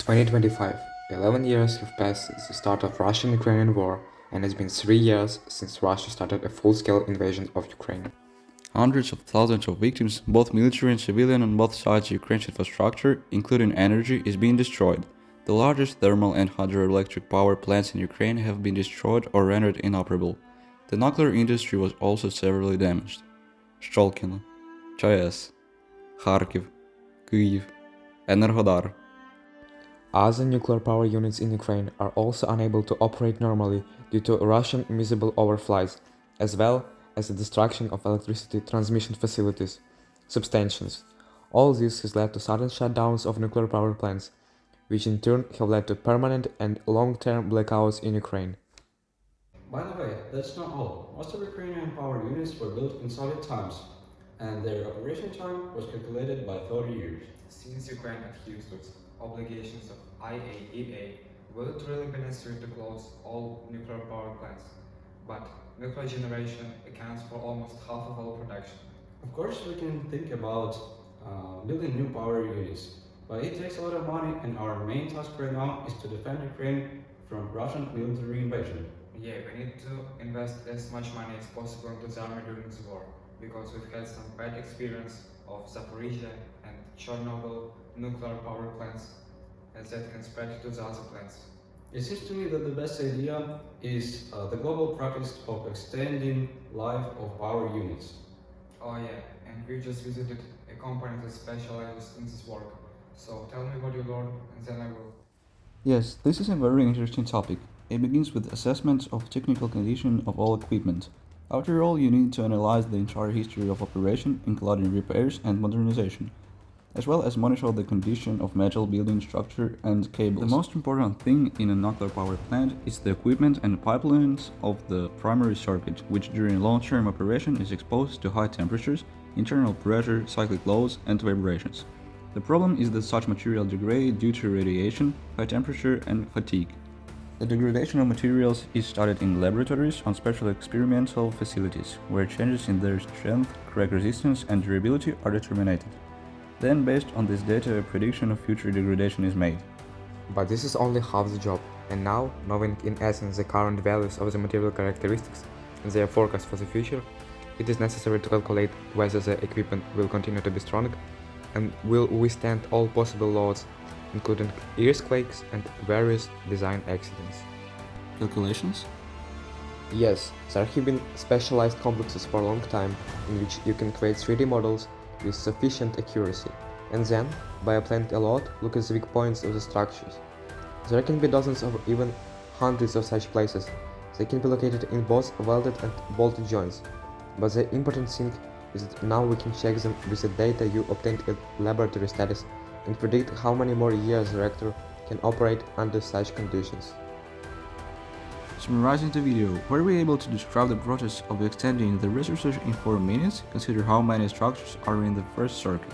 2025. 11 years have passed since the start of Russian-Ukrainian war, and it's been 3 years since Russia started a full-scale invasion of Ukraine. Hundreds of thousands of victims, both military and civilian on both sides. Ukraine's infrastructure, including energy, is being destroyed. The largest thermal and hydroelectric power plants in Ukraine have been destroyed or rendered inoperable. The nuclear industry was also severely damaged. Shcholkino, ЧАЕС, Kharkiv, Kyiv, Enerhodar. Other nuclear power units in Ukraine are also unable to operate normally due to Russian missile overflights, as well as the destruction of electricity transmission facilities, substations. All this has led to sudden shutdowns of nuclear power plants, which in turn have led to permanent and long-term blackouts in Ukraine. By the way, that's not all. Most of Ukrainian power units were built in Soviet times, and their operation time was calculated by 30 years. Since Ukraine adheres to its obligations of IAEA, will it really be necessary to close all nuclear power plants? But nuclear generation accounts for almost half of all production. Of course, we can think about building new power units, but it takes a lot of money, and our main task right now is to defend Ukraine from Russian military invasion. Yeah, we need to invest as much money as possible into the army during the war, because we've had some bad experience of Zaporizhia and Chernobyl nuclear power plants, and that can spread to the other plants. It seems to me that the best idea is the global practice of extending life of power units. Oh yeah, and we just visited a company that specializes in this work. So tell me what you learned, and then I will. Yes, this is a very interesting topic. It begins with assessment of technical condition of all equipment. After all, you need to analyze the entire history of operation, including repairs and modernization, as well as monitor the condition of metal building structure and cables. The most important thing in a nuclear power plant is the equipment and pipelines of the primary circuit, which during long-term operation is exposed to high temperatures, internal pressure, cyclic loads, and vibrations. The problem is that such material degrade due to radiation, high temperature, and fatigue. The degradation of materials is studied in laboratories on special experimental facilities, where changes in their strength, crack resistance, and durability are determined. Then, based on this data, a prediction of future degradation is made. But this is only half the job, and now, knowing in essence the current values of the material characteristics and their forecast for the future, it is necessary to calculate whether the equipment will continue to be strong and will withstand all possible loads, including earthquakes and various design accidents. Calculations? Yes, there have been specialized complexes for a long time in which you can create 3D models with sufficient accuracy, and then, by applying a lot, look at the weak points of the structures. There can be dozens or even hundreds of such places. They can be located in both welded and bolted joints, but the important thing is that now we can check them with the data you obtained at laboratory studies and predict how many more years the reactor can operate under such conditions. Summarizing the video, were we able to describe the process of extending the resources in 4 minutes? Consider how many structures are in the first circuit.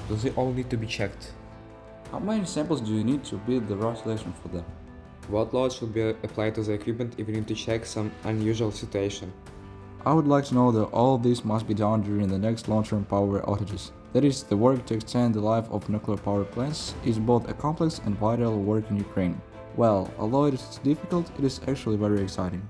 Do they all need to be checked? How many samples do you need to build the right selection for them? What load should be applied to the equipment if you need to check some unusual situation? I would like to know that all this must be done during the next long-term power outages. That is, the work to extend the life of nuclear power plants is both a complex and vital work in Ukraine. Well, although it is difficult, it is actually very exciting.